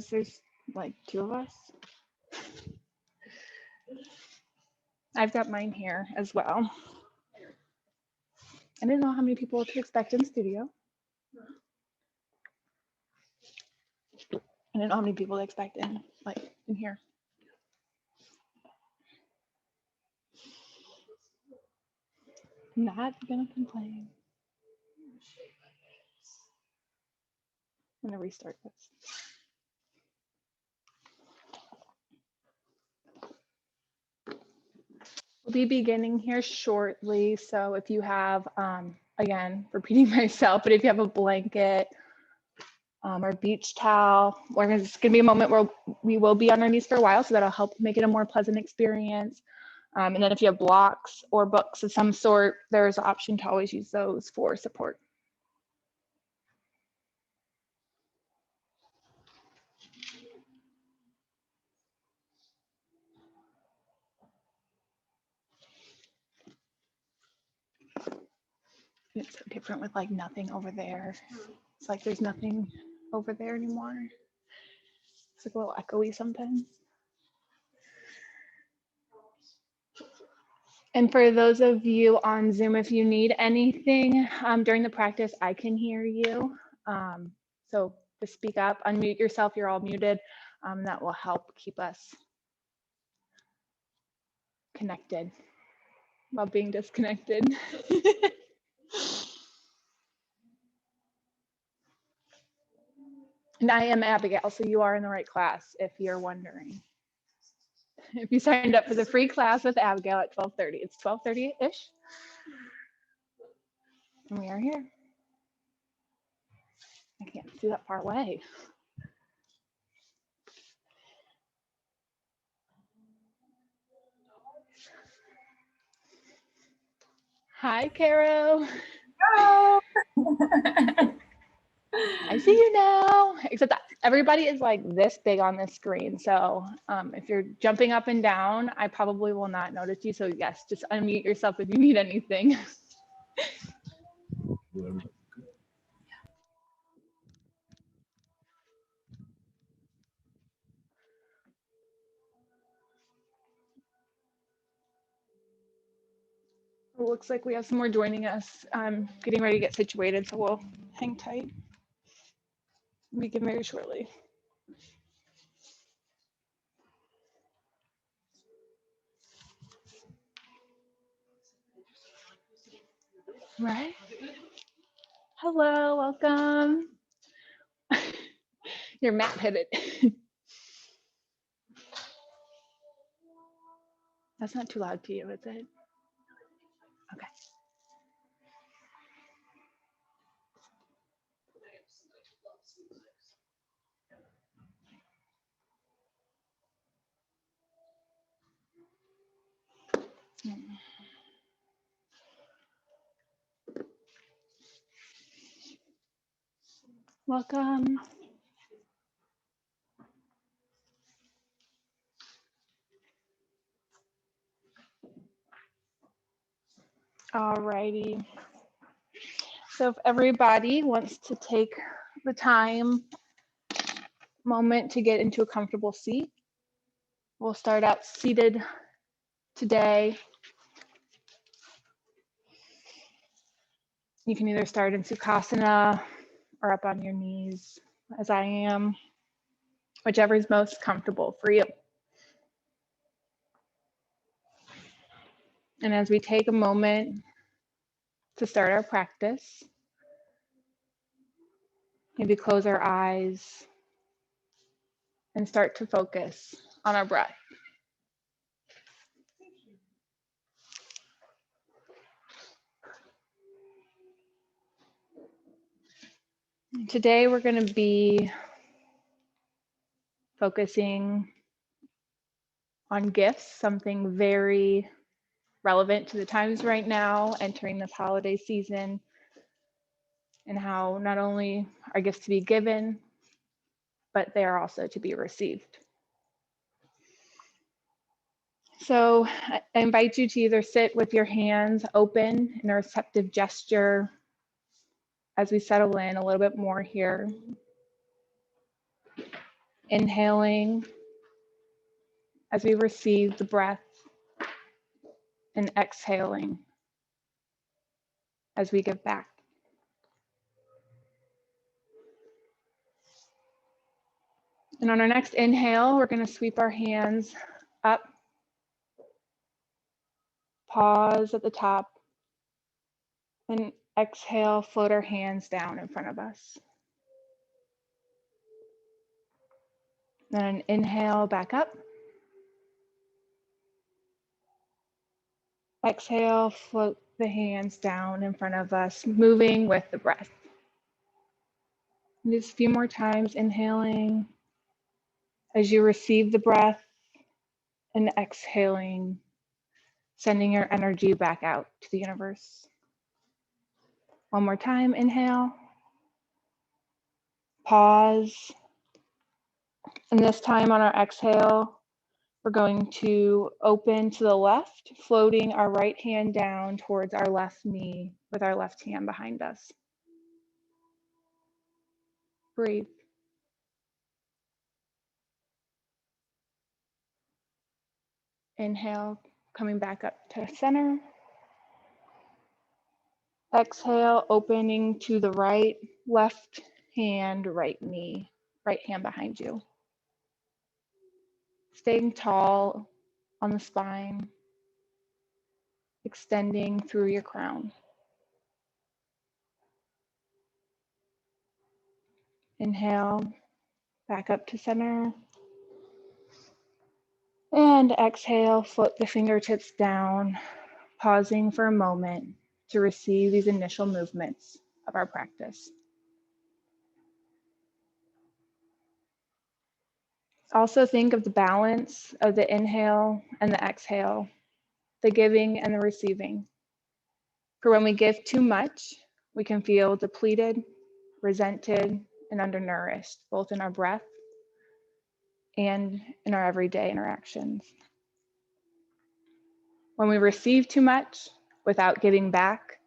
because there's like 2 of us. I've got mine here as well. I didn't know how many people to expect in studio. I didn't know how many people to expect in here. Not gonna complain. I'm gonna restart this. We'll be beginning here shortly. So if you have, again, repeating myself, but if you have a blanket or beach towel, it's gonna be a moment where we will be on our knees for a while, so that'll help make it a more pleasant experience. And then if you have blocks or books of some sort, there's an option to always use those for support. It's so different with like nothing over there. It's like there's nothing over there anymore. It's like a little echoey sometimes. And for those of you on Zoom, if you need anything during the practice, I can hear you. So just speak up, unmute yourself, you're all muted. That will help keep us connected while being disconnected. And I am Abigail, so you are in the right class if you're wondering. If you signed up for the free class with Abigail at 12:30, it's 12:30-ish. And we are here. I can't see that far away. Hi, Caro. Hello. I see you now. Except that everybody is like this big on this screen. So if you're jumping up and down, I probably will not notice you. So yes, just unmute yourself if you need anything. It looks like we have some more joining us. I'm getting ready to get situated, so we'll hang tight. We'll begin very shortly. Right? Hello, welcome. Your mat hit it. That's not too loud to you, is it? Okay. Welcome. All righty. So if everybody wants to take the moment to get into a comfortable seat, we'll start out seated today. You can either start in Sukhasana or up on your knees, as I am, whichever is most comfortable for you. And as we take a moment to start our practice, maybe close our eyes and start to focus on our breath. Today we're going to be focusing on gifts, something very relevant to the times right now, entering this holiday season, and how not only are gifts to be given, but they are also to be received. So I invite you to either sit with your hands open in a receptive gesture as we settle in a little bit more here. Inhaling as we receive the breath, and exhaling as we give back. And on our next inhale, we're going to sweep our hands up, pause at the top, and exhale, float our hands down in front of us. Then inhale, back up. Exhale, float the hands down in front of us, moving with the breath. And just a few more times, inhaling as you receive the breath, and exhaling, sending your energy back out to the universe. One more time, inhale, pause, and this time on our exhale, we're going to open to the left, floating our right hand down towards our left knee with our left hand behind us. Breathe. Inhale, coming back up to center. Exhale, opening to the right, left hand, right knee, right hand behind you. Staying tall on the spine, extending through your crown. Inhale, back up to center. And exhale, float the fingertips down, pausing for a moment to receive these initial movements of our practice. Also think of the balance of the inhale and the exhale, the giving and the receiving. For when we give too much, we can feel depleted, resented, and undernourished, both in our breath and in our everyday interactions. When we receive too much without giving back,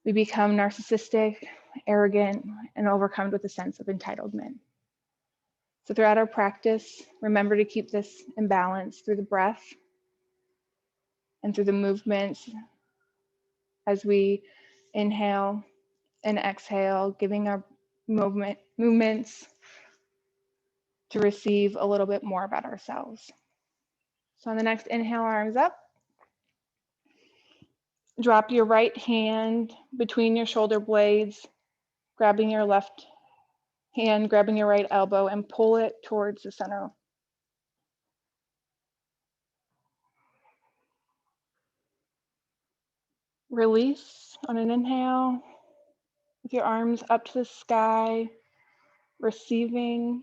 we become narcissistic, arrogant, and overcome with a sense of entitlement. So throughout our practice, remember to keep this in balance through the breath and through the movements as we inhale and exhale, giving our movements to receive a little bit more about ourselves. So on the next inhale, arms up. Drop your right hand between your shoulder blades, grabbing your left hand, grabbing your right elbow, and pull it towards the center. Release on an inhale with your arms up to the sky, receiving.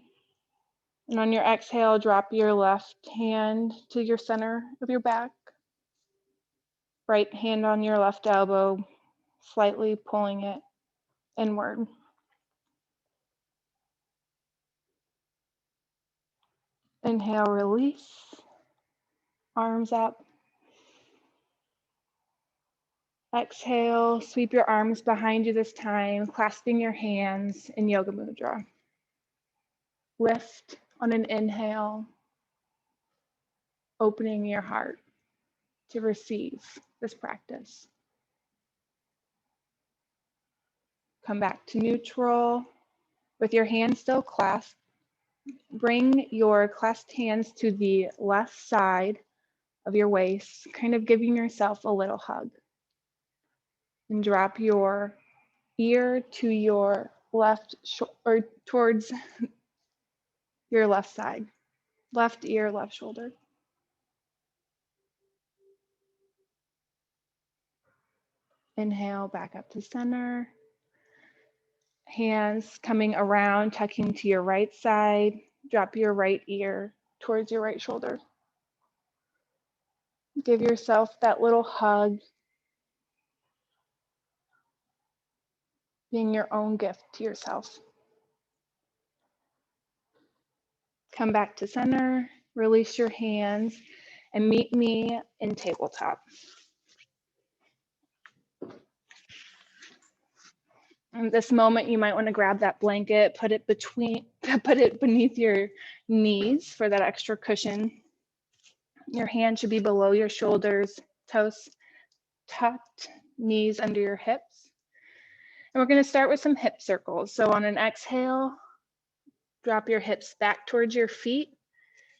And on your exhale, drop your left hand to your center of your back. Right hand on your left elbow, slightly pulling it inward. Inhale, release. Arms up. Exhale, sweep your arms behind you this time, clasping your hands in Yoga Mudra. Lift on an inhale, opening your heart to receive this practice. Come back to neutral with your hands still clasped. Bring your clasped hands to the left side of your waist, kind of giving yourself a little hug. And drop your ear to your left or towards your left side. Left ear, left shoulder. Inhale, back up to center. Hands coming around, tucking to your right side. Drop your right ear towards your right shoulder. Give yourself that little hug, being your own gift to yourself. Come back to center, release your hands, and meet me in tabletop. In this moment, you might want to grab that blanket, put it beneath your knees for that extra cushion. Your hand should be below your shoulders, toes tucked, knees under your hips. And we're going to start with some hip circles. So on an exhale, drop your hips back towards your feet.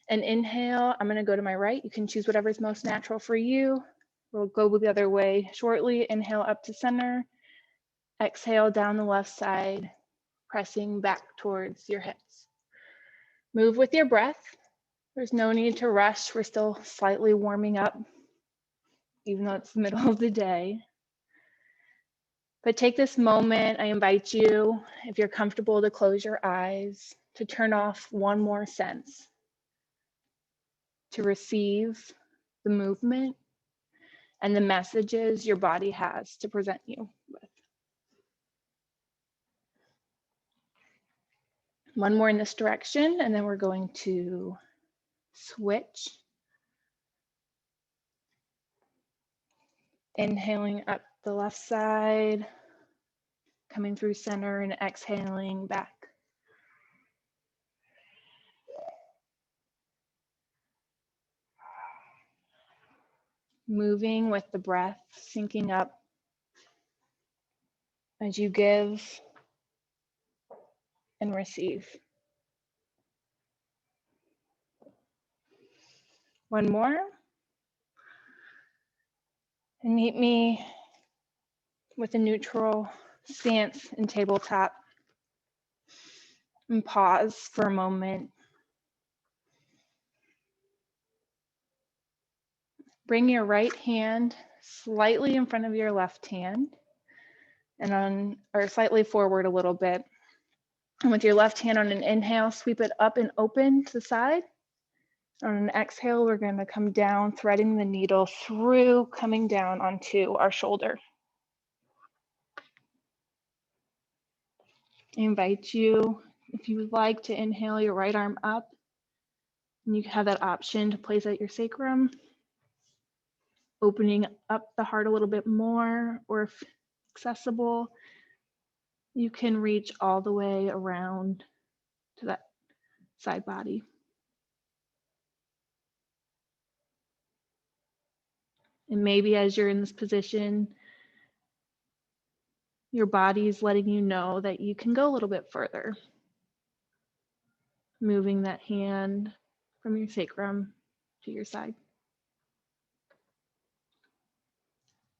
And inhale, I'm going to go to my right. You can choose whatever's most natural for you. We'll go the other way shortly. Inhale up to center. Exhale down the left side, pressing back towards your hips. Move with your breath. There's no need to rush. We're still slightly warming up, even though it's the middle of the day. But take this moment. I invite you, if you're comfortable, to close your eyes, to turn off one more sense, to receive the movement and the messages your body has to present you with. One more in this direction, and then we're going to switch. Inhaling up the left side, coming through center, and exhaling back. Moving with the breath, syncing up as you give and receive. One more. And meet me with a neutral stance in tabletop. And pause for a moment. Bring your right hand slightly in front of your left hand or slightly forward a little bit. And with your left hand on an inhale, sweep it up and open to the side. On an exhale, we're going to come down, threading the needle through, coming down onto our shoulder. I invite you, if you would like, to inhale your right arm up. And you have that option to place at your sacrum, opening up the heart a little bit more, or if accessible, you can reach all the way around to that side body. And maybe as you're in this position, your body is letting you know that you can go a little bit further. Moving that hand from your sacrum to your side.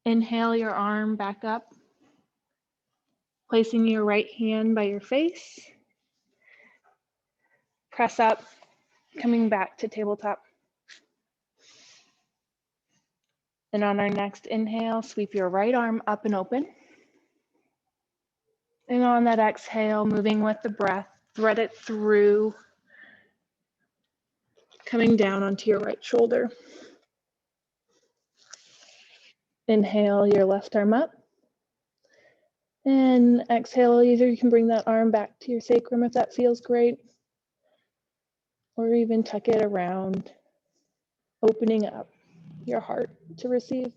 Inhale your arm back up, placing your right hand by your face. Press up, coming back to tabletop. And on our next inhale, sweep your right arm up and open. And on that exhale, moving with the breath, thread it through, coming down onto your right shoulder. Inhale your left arm up. And exhale, either you can bring that arm back to your sacrum if that feels great, or even tuck it around, opening up your heart to receive.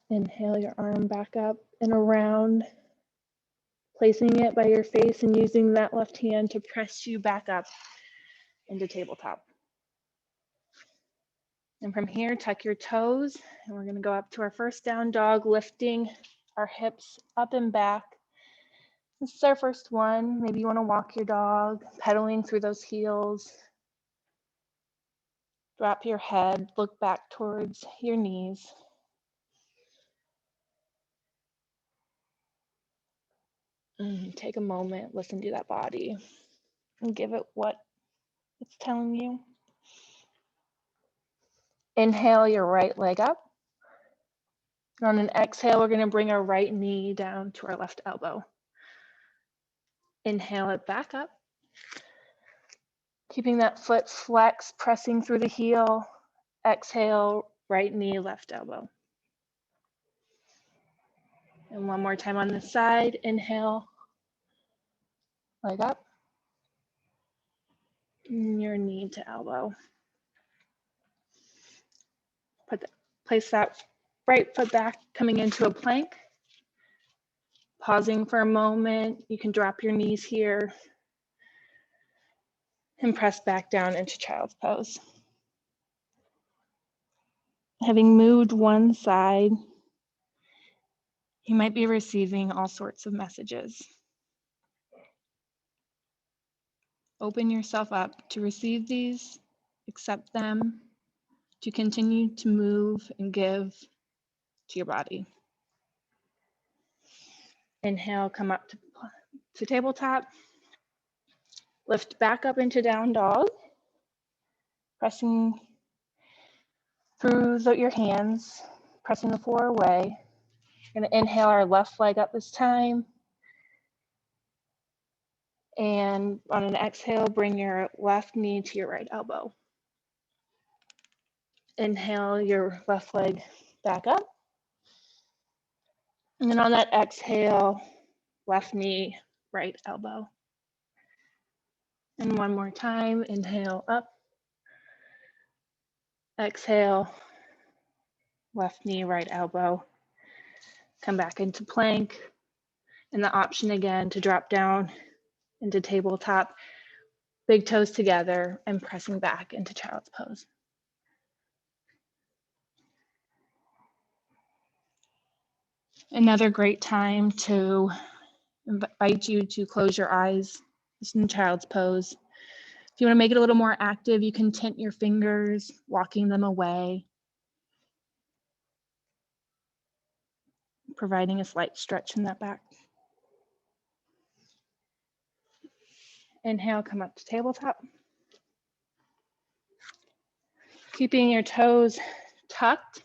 Inhale your arm back up and around, placing it by your face and using that left hand to press you back up into tabletop. And from here, tuck your toes, and we're going to go up to our first down dog, lifting our hips up and back. This is our first one. Maybe you want to walk your dog, pedaling through those heels. Drop your head, look back towards your knees. And take a moment, listen to that body, and give it what it's telling you. Inhale your right leg up. And on an exhale, we're going to bring our right knee down to our left elbow. Inhale it back up. Keeping that foot flexed, pressing through the heel. Exhale, right knee, left elbow. And one more time on this side. Inhale, leg up. your knee to elbow. Place that right foot back, coming into a plank. Pausing for a moment, you can drop your knees here and press back down into child's pose. Having moved one side, you might be receiving all sorts of messages. Open yourself up to receive these, accept them, to continue to move and give to your body. Inhale, come up to tabletop. Lift back up into down dog, pressing through your hands, pressing the floor away. We're going to inhale our left leg up this time. And on an exhale, bring your left knee to your right elbow. Inhale your left leg back up. And then on that exhale, left knee, right elbow. And one more time, inhale up. Exhale, left knee, right elbow. Come back into plank. And the option again to drop down into tabletop, big toes together and pressing back into child's pose. Another great time to invite you to close your eyes, just in child's pose. If you want to make it a little more active, you can tint your fingers, walking them away, providing a slight stretch in that back. Inhale, come up to tabletop. Keeping your toes tucked,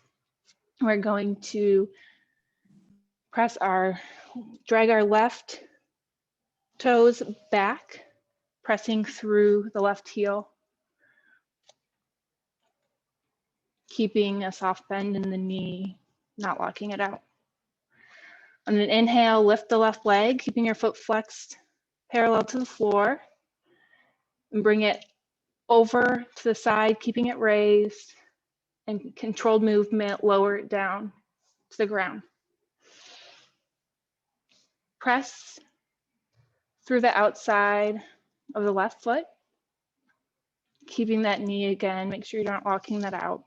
we're going to drag our left toes back, pressing through the left heel, keeping a soft bend in the knee, not locking it out. On an inhale, lift the left leg, keeping your foot flexed parallel to the floor, and bring it over to the side, keeping it raised, and controlled movement, lower it down to the ground. Press through the outside of the left foot, keeping that knee again, make sure you're not locking that out.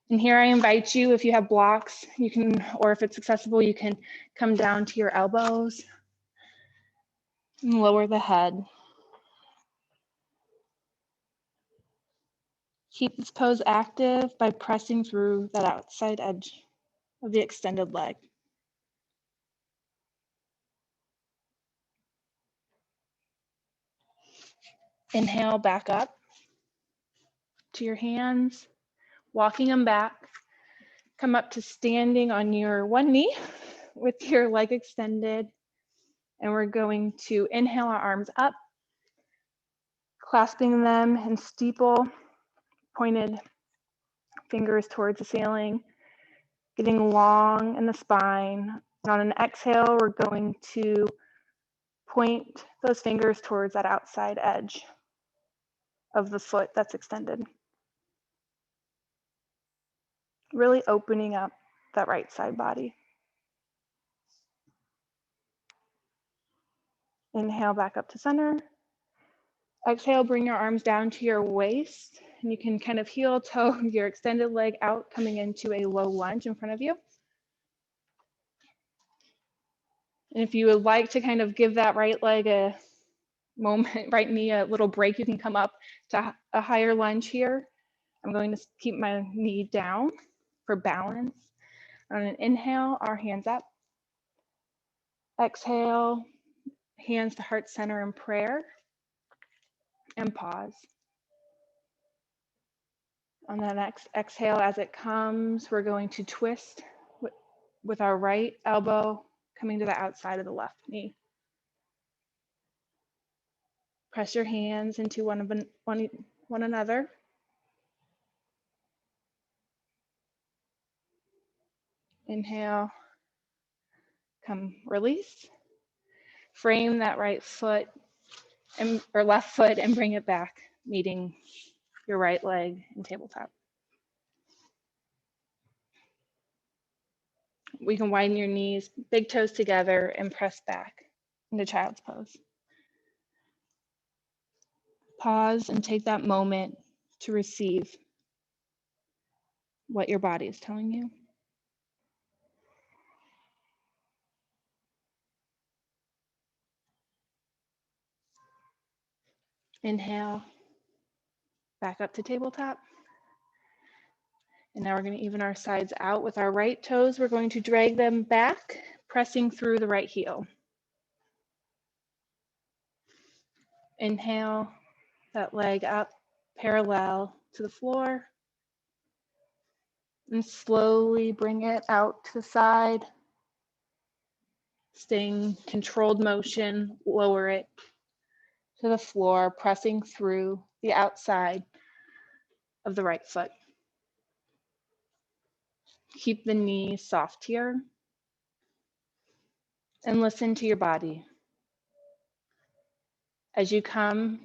And here I invite you, if you have blocks, you can, or if it's accessible, you can come down to your elbows and lower the head. Keep this pose active by pressing through that outside edge of the extended leg. Inhale, back up to your hands, walking them back. Come up to standing on your one knee with your leg extended. And we're going to inhale our arms up, clasping them in steeple, pointed fingers towards the ceiling, getting long in the spine. And on an exhale, we're going to point those fingers towards that outside edge of the foot that's extended. Really opening up that right side body. Inhale back up to center. Exhale, bring your arms down to your waist, and you can kind of heel toe your extended leg out, coming into a low lunge in front of you. And if you would like to kind of give that right leg a moment, right knee a little break, you can come up to a higher lunge here. I'm going to keep my knee down for balance. On an inhale, our hands up. Exhale, hands to heart center in prayer, and pause. On the next exhale, as it comes, we're going to twist with our right elbow coming to the outside of the left knee. Press your hands into one another. Inhale, come release. Frame that right foot or left foot and bring it back, meeting your right leg in tabletop. We can widen your knees, big toes together, and press back into child's pose. Pause and take that moment to receive what your body is telling you. Inhale, back up to tabletop. And now we're going to even our sides out with our right toes. We're going to drag them back, pressing through the right heel. Inhale, that leg up parallel to the floor. And slowly bring it out to the side. Staying controlled motion, lower it to the floor, pressing through the outside of the right foot. Keep the knee soft here. And listen to your body. As you come,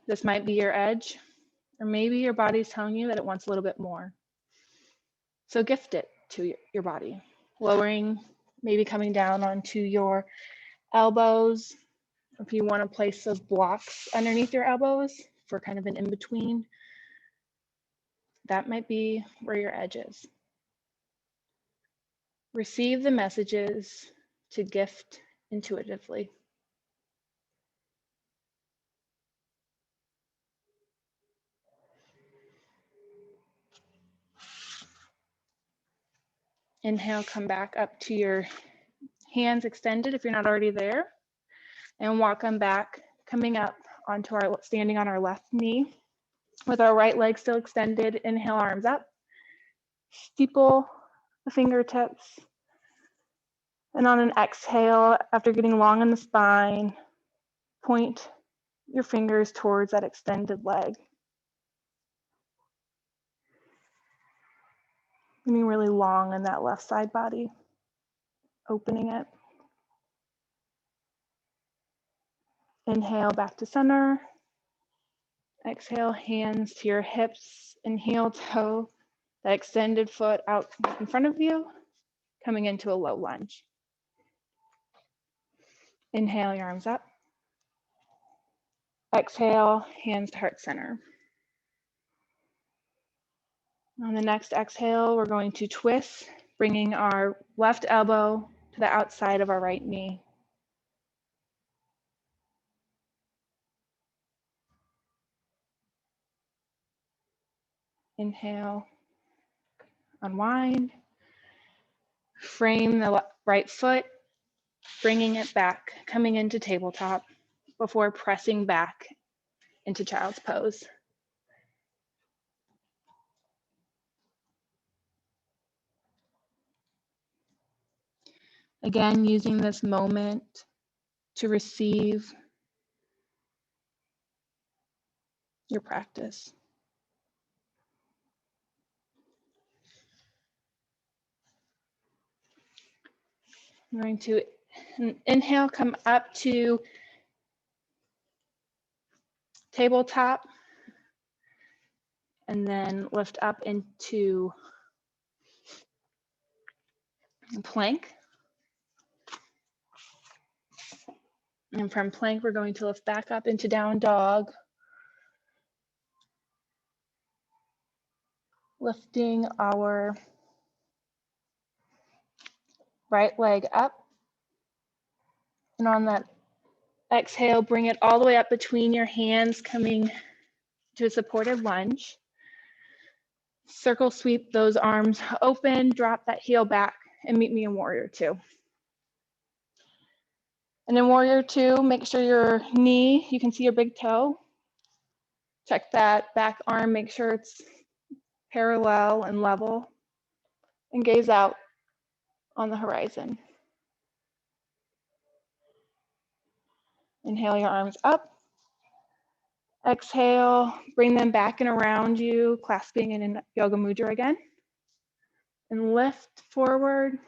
this might be your edge, or maybe your body's telling you that it wants a little bit more. So gift it to your body, lowering, maybe coming down onto your elbows. If you want to place those blocks underneath your elbows for kind of an in-between, that might be where your edge is. Receive the messages to gift intuitively. Inhale, come back up to your hands extended if you're not already there, and walk them back, coming up onto our, standing on our left knee with our right leg still extended. Inhale, arms up, steeple the fingertips, and on an exhale, after getting long in the spine, point your fingers towards that extended leg. Getting really long in that left side body, opening it. Inhale, back to center. Exhale, hands to your hips and heel toe, that extended foot out in front of you, coming into a low lunge. Inhale, your arms up. Exhale, hands to heart center. On the next exhale, we're going to twist, bringing our left elbow to the outside of our right knee. Inhale, unwind. Frame the right foot, bringing it back, coming into tabletop before pressing back into child's pose. Again, using this moment to receive your practice. I'm going to inhale, come up to tabletop, and then lift up into plank. And from plank, we're going to lift back up into down dog. Lifting our right leg up. And on that exhale, bring it all the way up between your hands, coming to a supported lunge. Circle sweep those arms open, drop that heel back, and meet me in warrior two. And in warrior two, make sure your knee, you can see your big toe. Check that back arm, make sure it's parallel and level, and gaze out on the horizon. Inhale your arms up. Exhale, bring them back and around you, clasping in Yoga Mudra again. And lift forward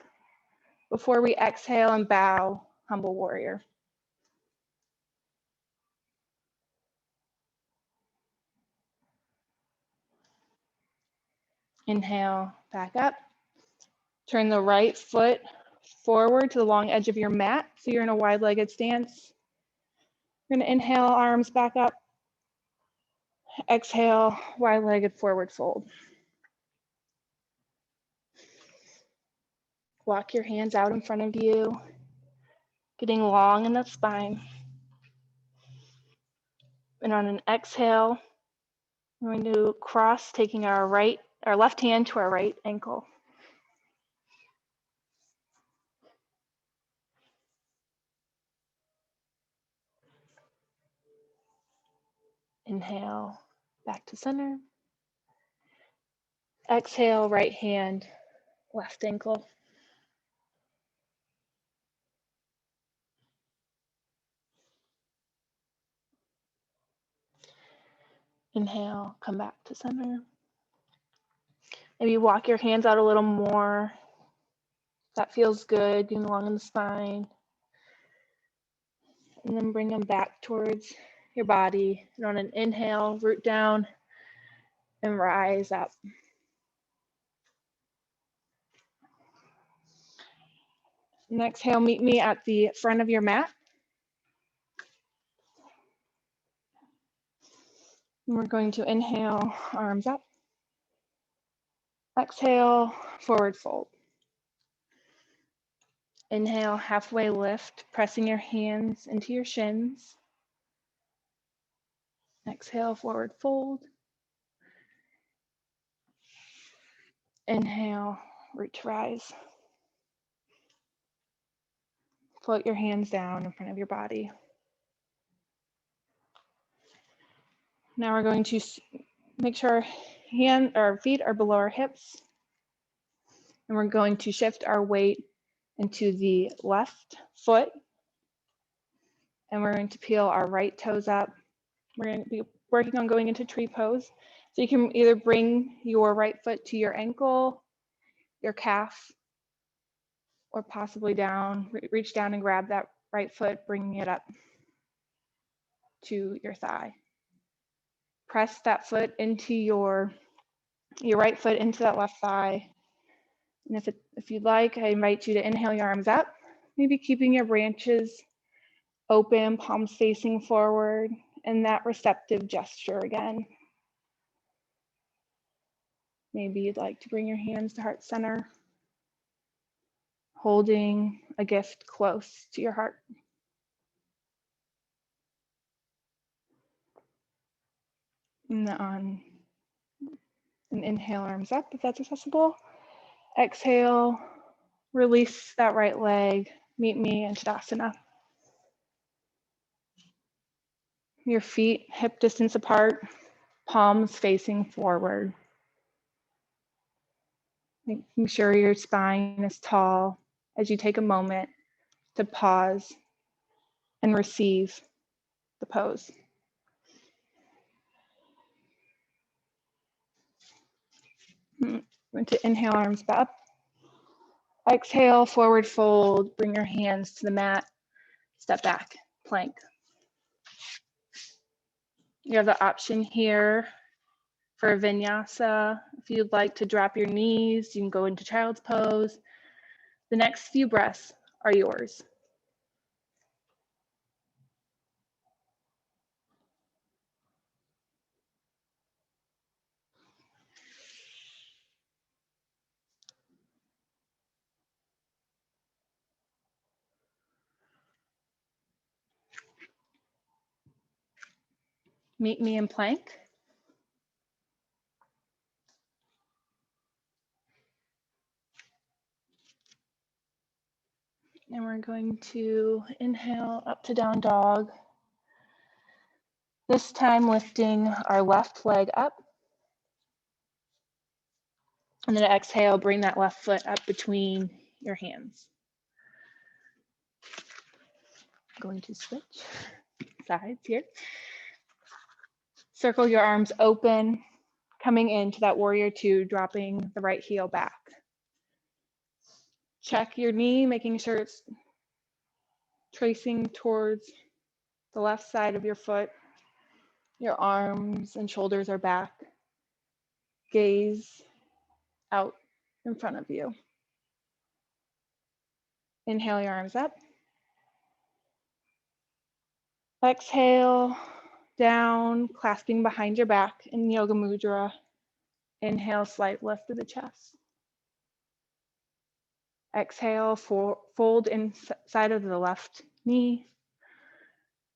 before we exhale and bow, humble warrior. Inhale, back up. Turn the right foot forward to the long edge of your mat, so you're in a wide-legged stance. You're gonna inhale, arms back up. Exhale, wide-legged forward fold. Walk your hands out in front of you, getting long in the spine. And on an exhale, we're going to cross, taking our left hand to our right ankle. Inhale, back to center. Exhale, right hand, left ankle. Inhale, come back to center. Maybe walk your hands out a little more. That feels good, getting along in the spine. And then bring them back towards your body. And on an inhale, root down and rise up. And exhale, meet me at the front of your mat. And we're going to inhale, arms up. Exhale, forward fold. Inhale, halfway lift, pressing your hands into your shins. Exhale, forward fold. Inhale, root to rise. Float your hands down in front of your body. Now we're going to make sure our feet are below our hips. And we're going to shift our weight into the left foot. And we're going to peel our right toes up. We're going to be working on going into tree pose. So you can either bring your right foot to your ankle, your calf, or possibly down, reach down and grab that right foot, bringing it up to your thigh. Press that foot into your right foot into that left thigh. And if you'd like, I invite you to inhale your arms up, maybe keeping your branches open, palms facing forward, and that receptive gesture again. Maybe you'd like to bring your hands to heart center, holding a gift close to your heart. And on an inhale, arms up if that's accessible. Exhale, release that right leg, meet me in Tadasana. Your feet hip distance apart, palms facing forward. Making sure your spine is tall as you take a moment to pause and receive the pose. Going to inhale, arms up. Exhale, forward fold, bring your hands to the mat, step back, plank. You have the option here for a vinyasa. If you'd like to drop your knees, you can go into child's pose. The next few breaths are yours. Meet me in plank. And we're going to inhale up to down dog. This time lifting our left leg up. And then exhale, bring that left foot up between your hands. I'm going to switch sides here. Circle your arms open, coming into that warrior two, dropping the right heel back. Check your knee, making sure it's tracing towards the left side of your foot. Your arms and shoulders are back. Gaze out in front of you. Inhale your arms up. Exhale, down, clasping behind your back in Yoga Mudra. Inhale, slight lift of the chest. Exhale, fold inside of the left knee,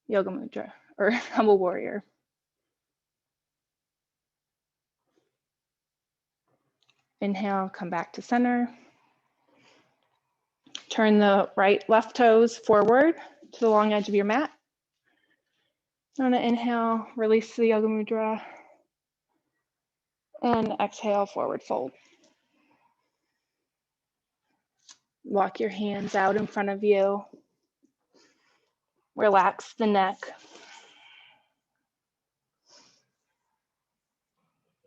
Yoga Mudra, or Humble Warrior. Inhale, come back to center. Turn the left toes forward to the long edge of your mat. On an inhale, release the Yoga Mudra. And exhale, forward fold. Walk your hands out in front of you. Relax the neck.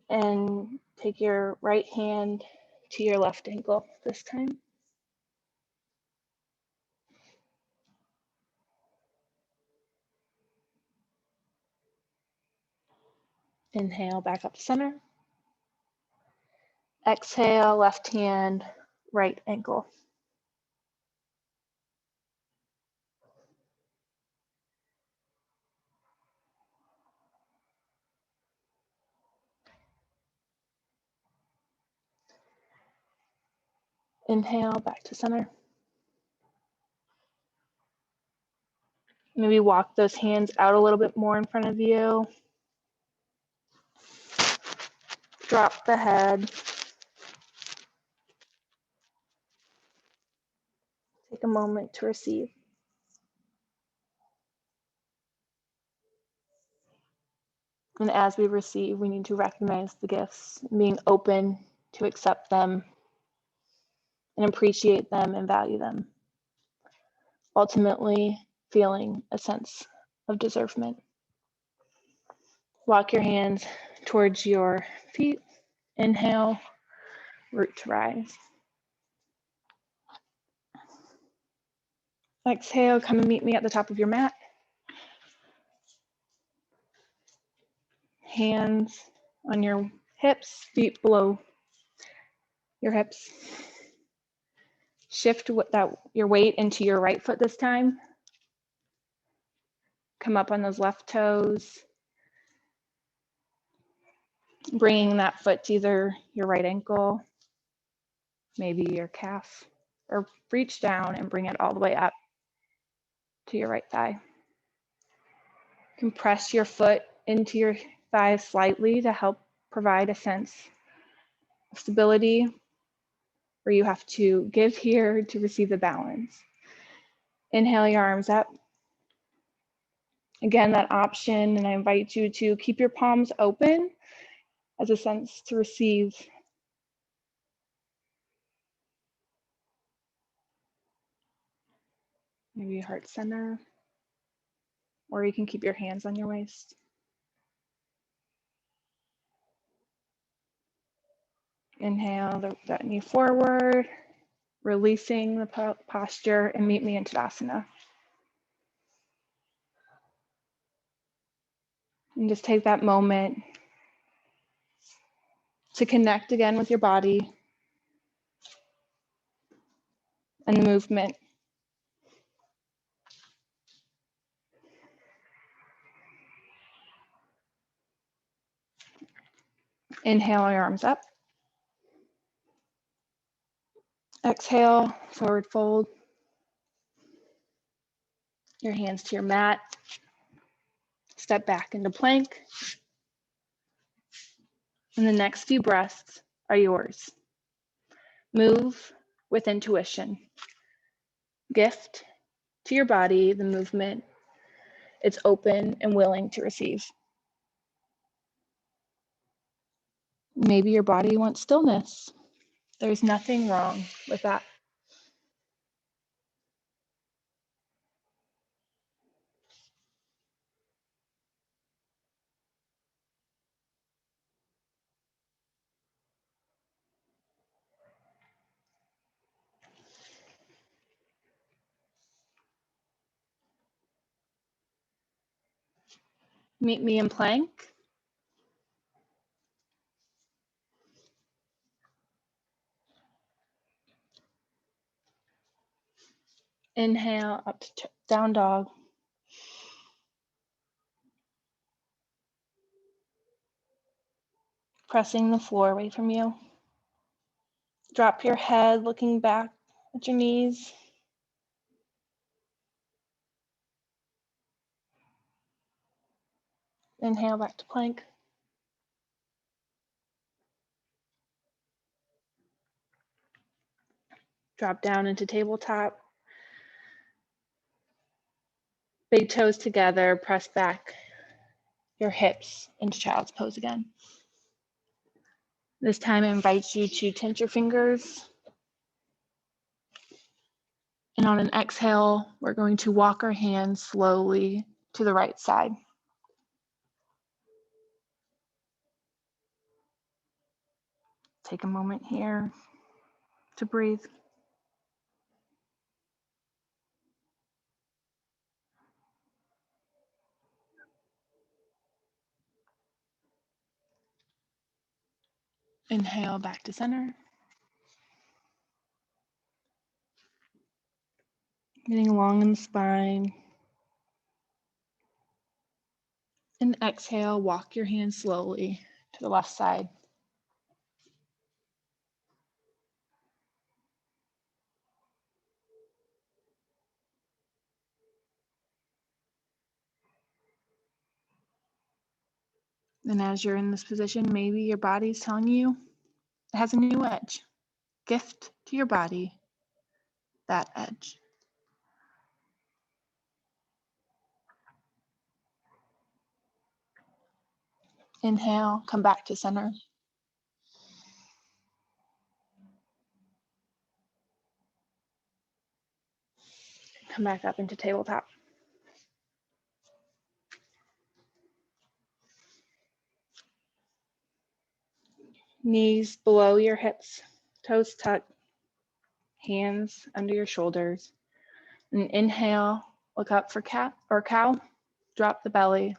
And take your right hand to your left ankle this time. Inhale, back up to center. Exhale, left hand, right ankle. Inhale, back to center. Maybe walk those hands out a little bit more in front of you. Drop the head. Take a moment to receive. And as we receive, we need to recognize the gifts, being open to accept them and appreciate them and value them. Ultimately, feeling a sense of deservement. Walk your hands towards your feet. Inhale, root to rise. Exhale, come and meet me at the top of your mat. Hands on your hips, feet below your hips. Shift your weight into your right foot this time. Come up on those left toes. Bringing that foot to either your right ankle, maybe your calf, or reach down and bring it all the way up to your right thigh. Compress your foot into your thigh slightly to help provide a sense of stability, where you have to give here to receive the balance. Inhale your arms up. Again, that option, and I invite you to keep your palms open as a sense to receive. Maybe heart center, or you can keep your hands on your waist. Inhale that knee forward, releasing the posture, and meet me in Tadasana. And just take that moment to connect again with your body and the movement. Inhale your arms up. Exhale, forward fold. Your hands to your mat. Step back into plank. And the next few breaths are yours. Move with intuition. Gift to your body the movement it's open and willing to receive. Maybe your body wants stillness. There's nothing wrong with that. Meet me in plank. Inhale, up to down dog. Pressing the floor away from you. Drop your head, looking back at your knees. Inhale, back to plank. Drop down into tabletop. Big toes together, press back your hips into child's pose again. This time I invite you to tense your fingers. And on an exhale, we're going to walk our hands slowly to the right side. Take a moment here to breathe. Inhale, back to center. Getting long in the spine. And exhale, walk your hands slowly to the left side. And as you're in this position, maybe your body's telling you it has a new edge. Gift to your body that edge. Inhale, come back to center. Come back up into tabletop. Knees below your hips, toes tucked, hands under your shoulders. And inhale, look up for cat or cow, drop the belly.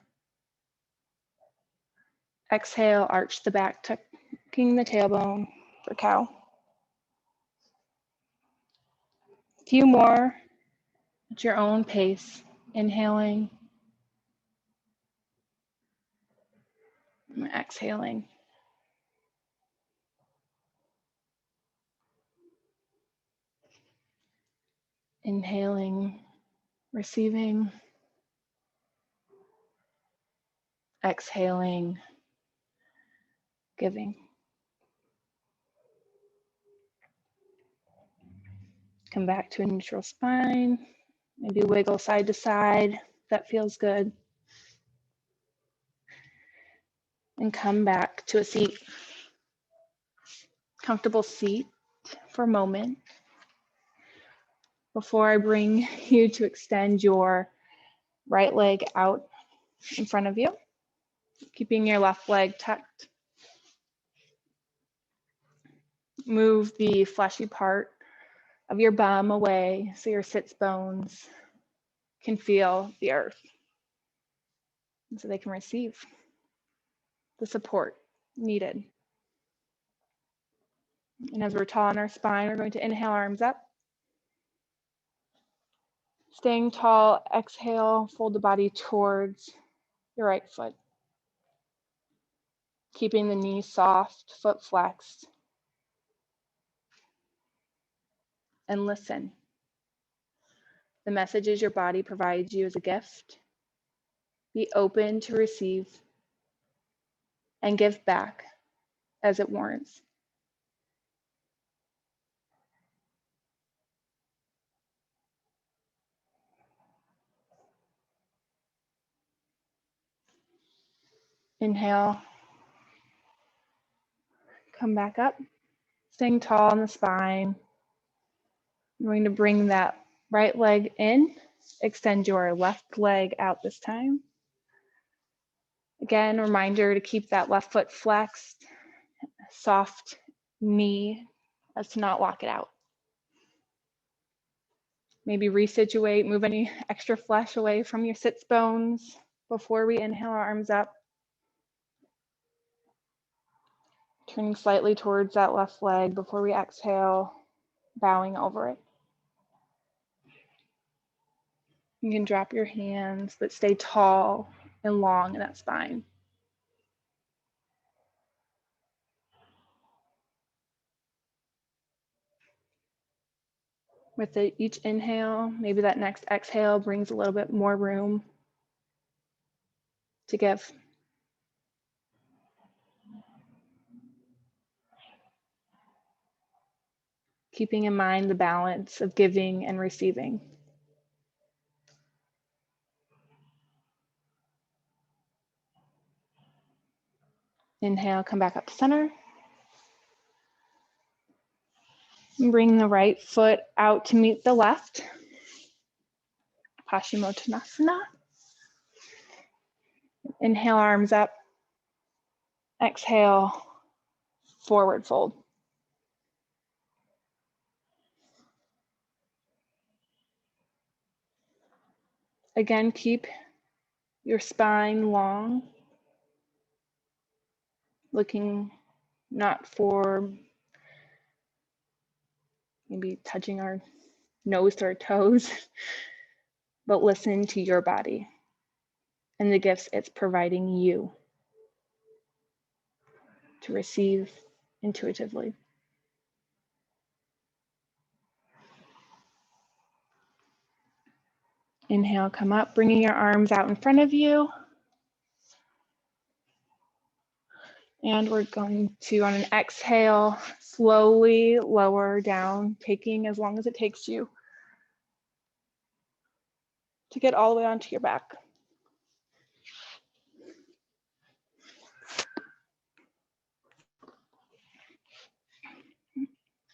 Exhale, arch the back, tucking the tailbone for cow. A few more at your own pace, inhaling and exhaling. Inhaling, receiving, exhaling, giving. Come back to a neutral spine. Maybe wiggle side to side. That feels good. And come back to a seat. Comfortable seat for a moment. Before I bring you to extend your right leg out in front of you, keeping your left leg tucked. Move the fleshy part of your bum away so your sits bones can feel the earth, and so they can receive the support needed. And as we're tall on our spine, we're going to inhale, arms up. Staying tall, exhale, fold the body towards your right foot. Keeping the knee soft, foot flexed. And listen. The messages your body provides you as a gift. Be open to receive and give back as it warrants. Inhale. Come back up. Staying tall on the spine. I'm going to bring that right leg in. Extend your left leg out this time. Again, reminder to keep that left foot flexed, soft knee as to not lock it out. Maybe resituate, move any extra flesh away from your sits bones before we inhale our arms up. Turning slightly towards that left leg before we exhale, bowing over it. You can drop your hands, but stay tall and long in that spine. With each inhale, maybe that next exhale brings a little bit more room to give. Keeping in mind the balance of giving and receiving. Inhale, come back up to center. And bring the right foot out to meet the left. Paschimottanasana. Inhale, arms up. Exhale, forward fold. Again, keep your spine long, looking not for maybe touching our nose to our toes, but listen to your body and the gifts it's providing you to receive intuitively. Inhale, come up, bringing your arms out in front of you. And we're going to, on an exhale, slowly lower down, taking as long as it takes you to get all the way onto your back.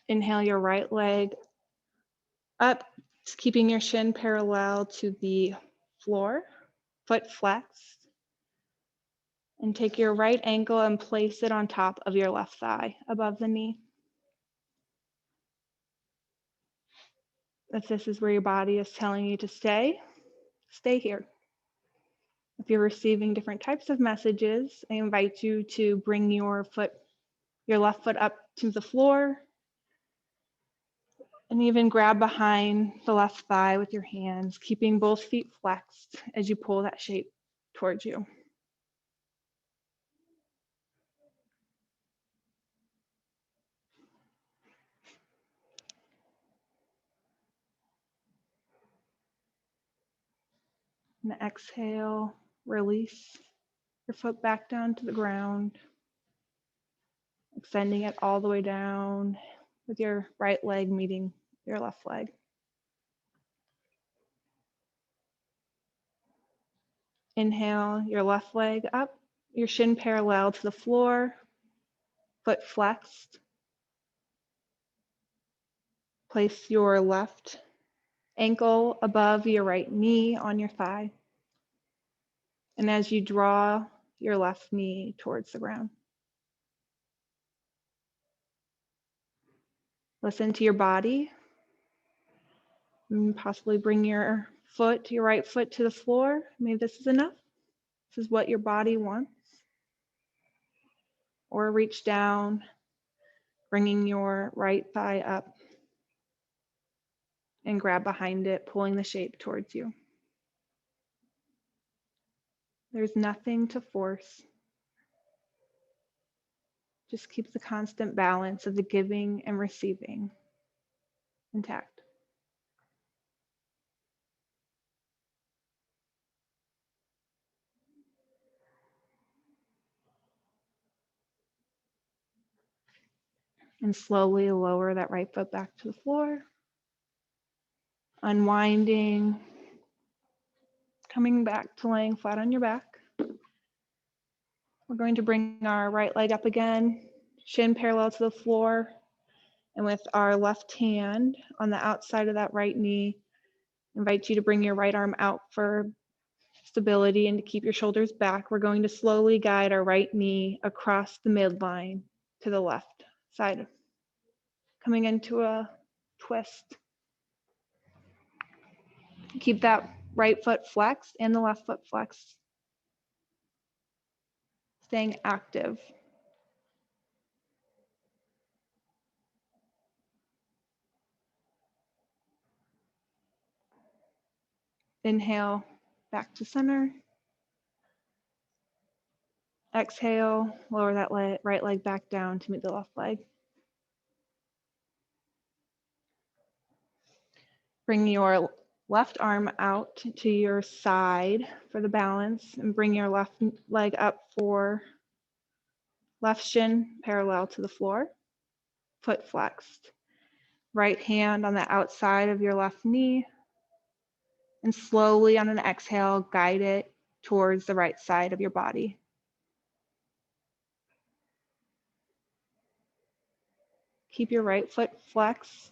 Inhale your right leg up, keeping your shin parallel to the floor, foot flexed. And take your right ankle and place it on top of your left thigh, above the knee. If this is where your body is telling you to stay, stay here. If you're receiving different types of messages, I invite you to bring your left foot up to the floor, and even grab behind the left thigh with your hands, keeping both feet flexed as you pull that shape towards you. And exhale, release your foot back down to the ground, extending it all the way down with your right leg meeting your left leg. Inhale your left leg up, your shin parallel to the floor, foot flexed. Place your left ankle above your right knee on your thigh. And as you draw your left knee towards the ground, listen to your body. And possibly bring your right foot to the floor. Maybe this is enough. This is what your body wants. Or reach down, bringing your right thigh up and grab behind it, pulling the shape towards you. There's nothing to force. Just keep the constant balance of the giving and receiving intact. And slowly lower that right foot back to the floor. Unwinding, coming back to laying flat on your back. We're going to bring our right leg up again, shin parallel to the floor. And with our left hand on the outside of that right knee, invite you to bring your right arm out for stability and to keep your shoulders back. We're going to slowly guide our right knee across the midline to the left side, coming into a twist. Keep that right foot flexed and the left foot flexed, staying active. Inhale, back to center. Exhale, lower that right leg back down to meet the left leg. Bring your left arm out to your side for the balance and bring your left leg up for left shin parallel to the floor, foot flexed. Right hand on the outside of your left knee, and slowly on an exhale, guide it towards the right side of your body. Keep your right foot flexed.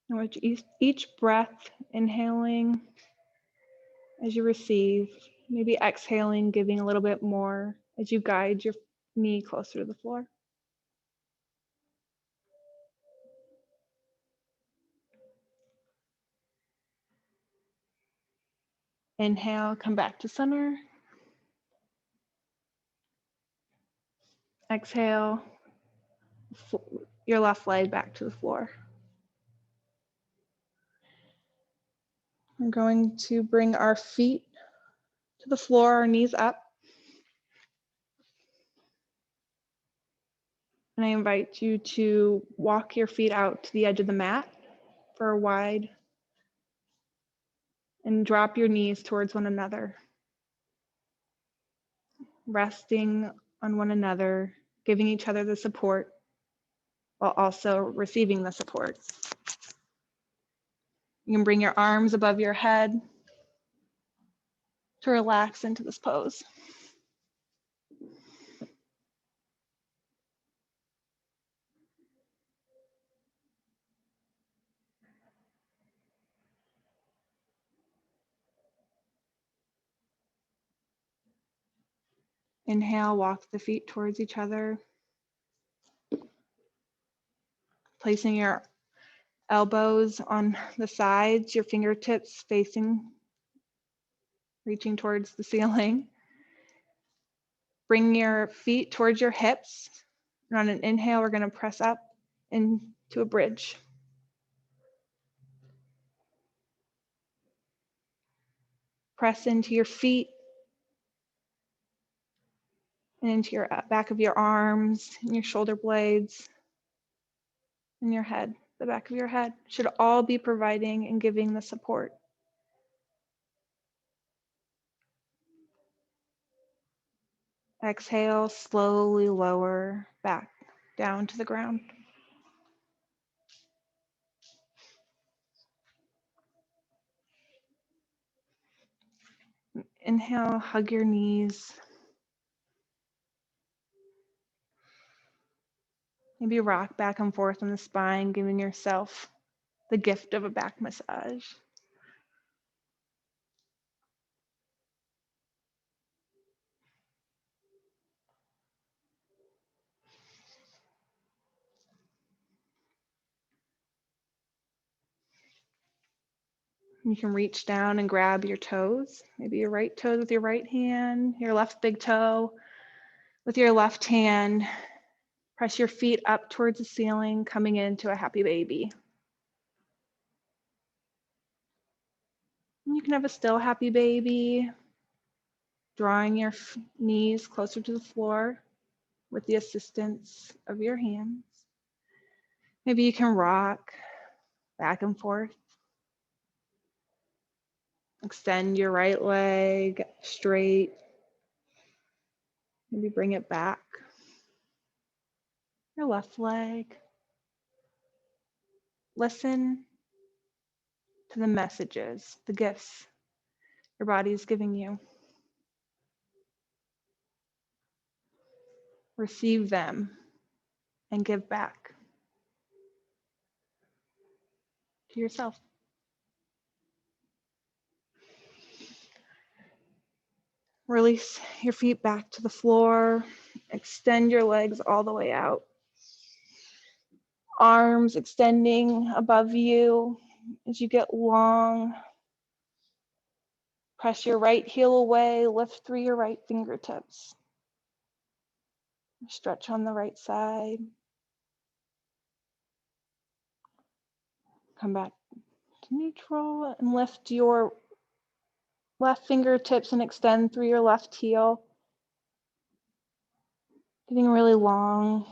And with each breath, inhaling as you receive, maybe exhaling, giving a little bit more as you guide your knee closer to the floor. Inhale, come back to center. Exhale, your left leg back to the floor. We're going to bring our feet to the floor, our knees up. And I invite you to walk your feet out to the edge of the mat for a wide, and drop your knees towards one another, resting on one another, giving each other the support while also receiving the support. You can bring your arms above your head to relax into this pose. Inhale, walk the feet towards each other, placing your elbows on the sides, your fingertips facing, reaching towards the ceiling. Bring your feet towards your hips. And on an inhale, we're going to press up into a bridge. Press into your feet and into your back of your arms and your shoulder blades and your head. The back of your head should all be providing and giving the support. Exhale, slowly lower back down to the ground. Inhale, hug your knees. Maybe rock back and forth on the spine, giving yourself the gift of a back massage. You can reach down and grab your toes, maybe your right toe with your right hand, your left big toe with your left hand. Press your feet up towards the ceiling, coming into a happy baby. And you can have a still happy baby, drawing your knees closer to the floor with the assistance of your hands. Maybe you can rock back and forth. Extend your right leg straight. Maybe bring it back. Your left leg. Listen to the messages, the gifts your body is giving you. Receive them and give back to yourself. Release your feet back to the floor. Extend your legs all the way out. Arms extending above you as you get long. Press your right heel away, lift through your right fingertips. Stretch on the right side. Come back to neutral and lift your left fingertips and extend through your left heel. Getting really long.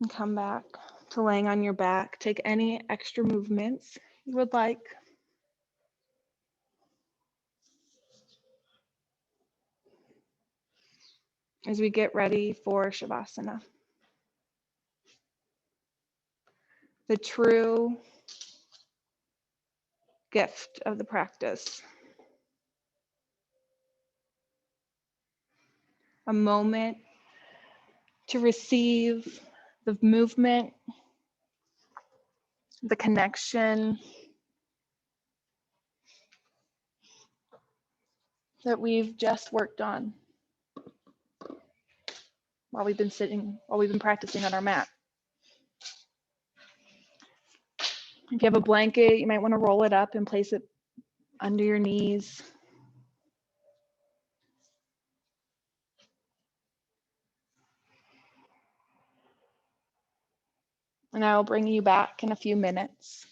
And come back to laying on your back. Take any extra movements you would like. As we get ready for Shavasana. The true gift of the practice. A moment to receive the movement, the connection that we've just worked on while we've been practicing on our mat. If you have a blanket, you might want to roll it up and place it under your knees. And I will bring you back in a few minutes.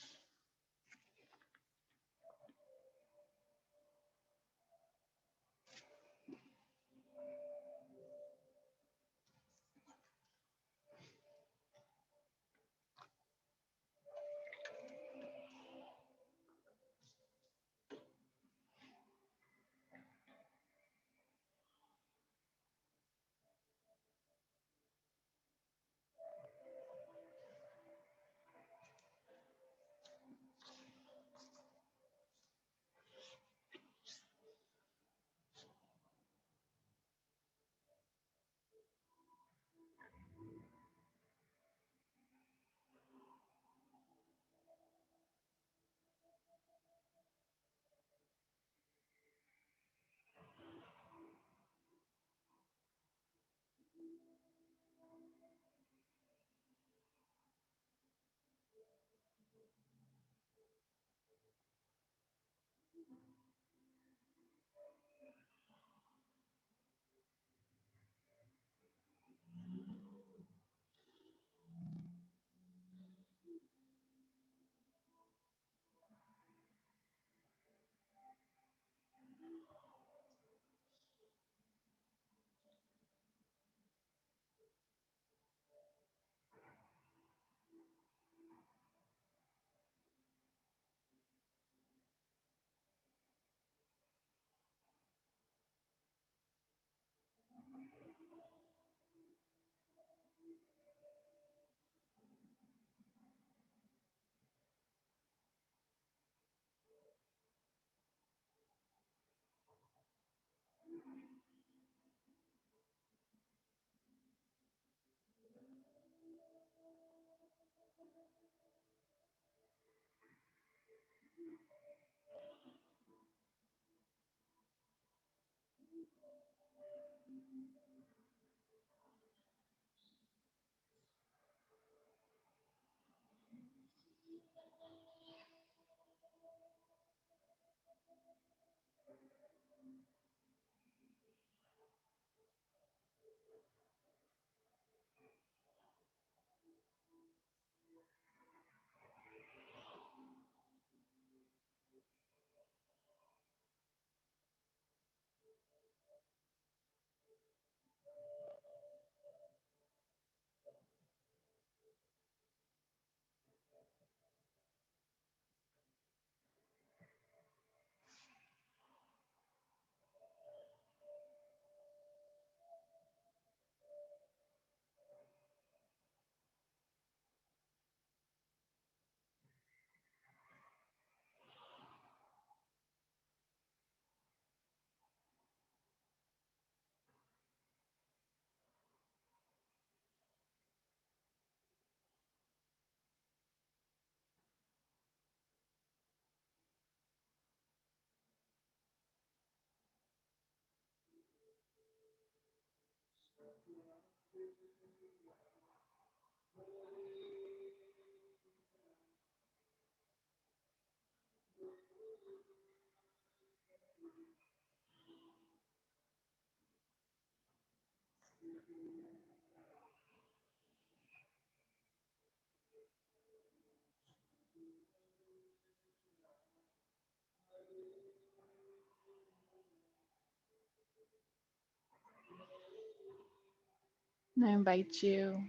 And I invite you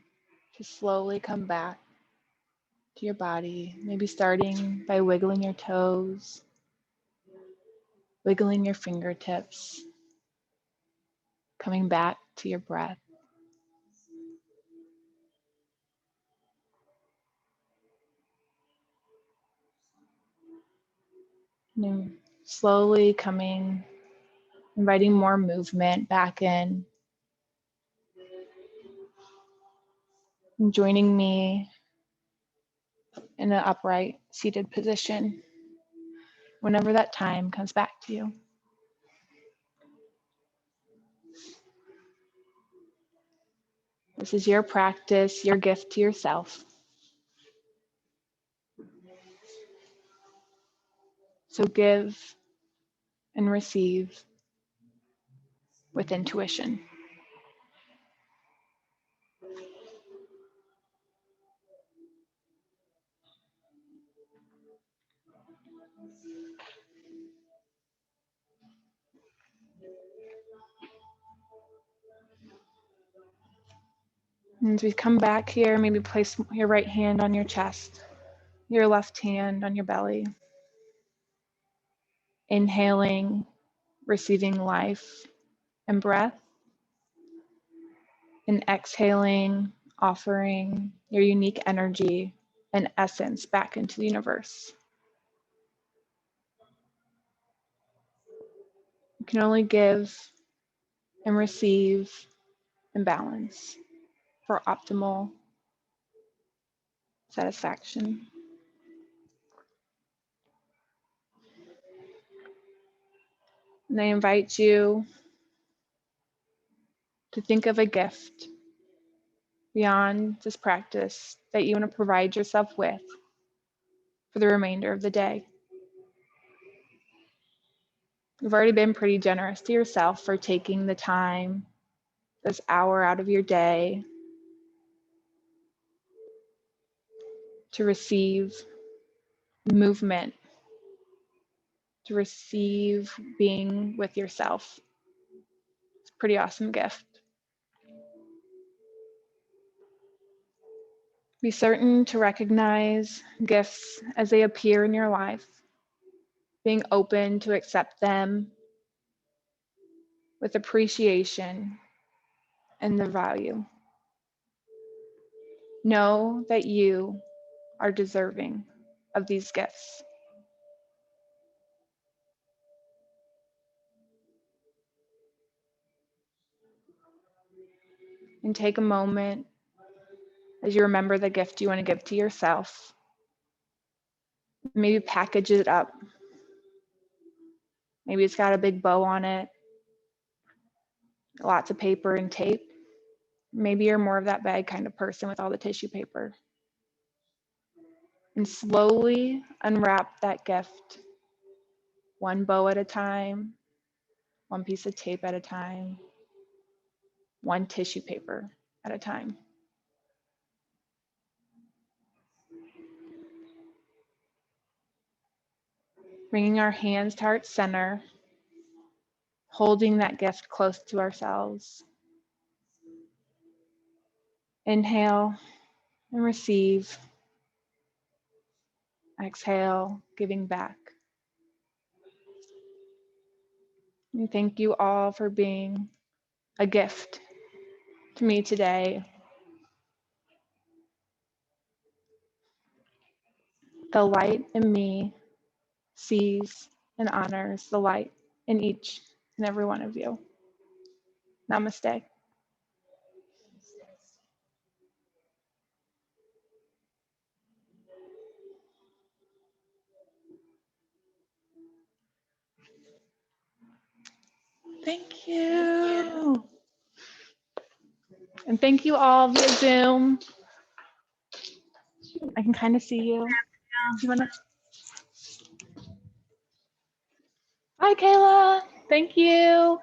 to slowly come back to your body, maybe starting by wiggling your toes, wiggling your fingertips, coming back to your breath. And then slowly coming, inviting more movement back in, and joining me in an upright seated position whenever that time comes back to you. This is your practice, your gift to yourself. So give and receive with intuition. And as we come back here, maybe place your right hand on your chest, your left hand on your belly. Inhaling, receiving life and breath. And exhaling, offering your unique energy and essence back into the universe. You can only give and receive and balance for optimal satisfaction. And I invite you to think of a gift beyond this practice that you want to provide yourself with for the remainder of the day. You've already been pretty generous to yourself for taking the time, this hour out of your day, to receive movement, to receive being with yourself. It's a pretty awesome gift. Be certain to recognize gifts as they appear in your life, being open to accept them with appreciation and the value. Know that you are deserving of these gifts. And take a moment as you remember the gift you want to give to yourself. Maybe package it up. Maybe it's got a big bow on it, lots of paper and tape. Maybe you're more of that bag kind of person with all the tissue paper. And slowly unwrap that gift, one bow at a time, one piece of tape at a time, one tissue paper at a time. Bringing our hands to heart center, holding that gift close to ourselves. Inhale and receive. Exhale, giving back. And thank you all for being a gift to me today. The light in me sees and honors the light in each and every one of you. Namaste. Thank you. And thank you all via Zoom. I can kind of see you. You wanna... Hi, Kayla. Thank you.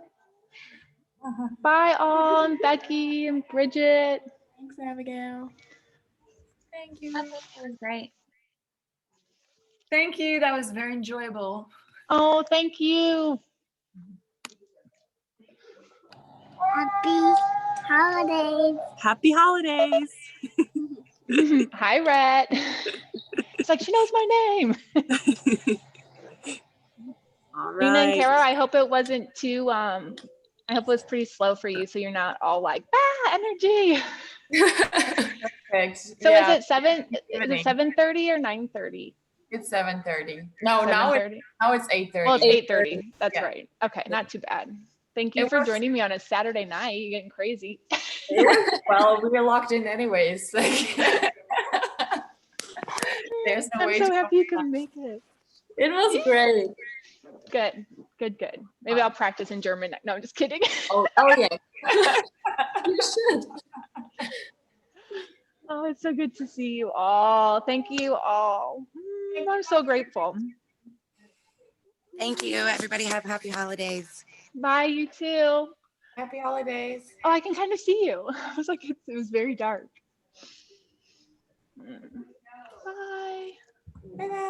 Bye all, and Becky and Bridget. Thanks, Abigail. Thank you. That was great. Thank you. That was very enjoyable. Oh, thank you. Happy holidays. Happy holidays. Hi, Rhett. It's like she knows my name. All Nina and right. Kara, I hope it wasn't too I hope it was pretty slow for you, so you're not all like energy. Perfect. So Yeah, is it 7:30 or 9:30? it's 7:30. No, now 7:30. it's 8:30. Well, it's 8:30. That's Yeah. right. Okay, not too bad. Thank you It for was- joining me on a Saturday night. You're getting crazy. Well, we were locked in anyways. Like, there's no I'm way. so to happy you can make it. It was great. Good, good, good. Maybe I'll practice in German. No, I'm just kidding. Oh yeah. You should. Oh, it's so good to see you all. Thank you all. I'm so grateful. Thank you. Everybody have happy holidays. Bye, you too. Happy holidays. Oh, I can kind of see you. I was like, it was very dark. Bye. Bye-bye.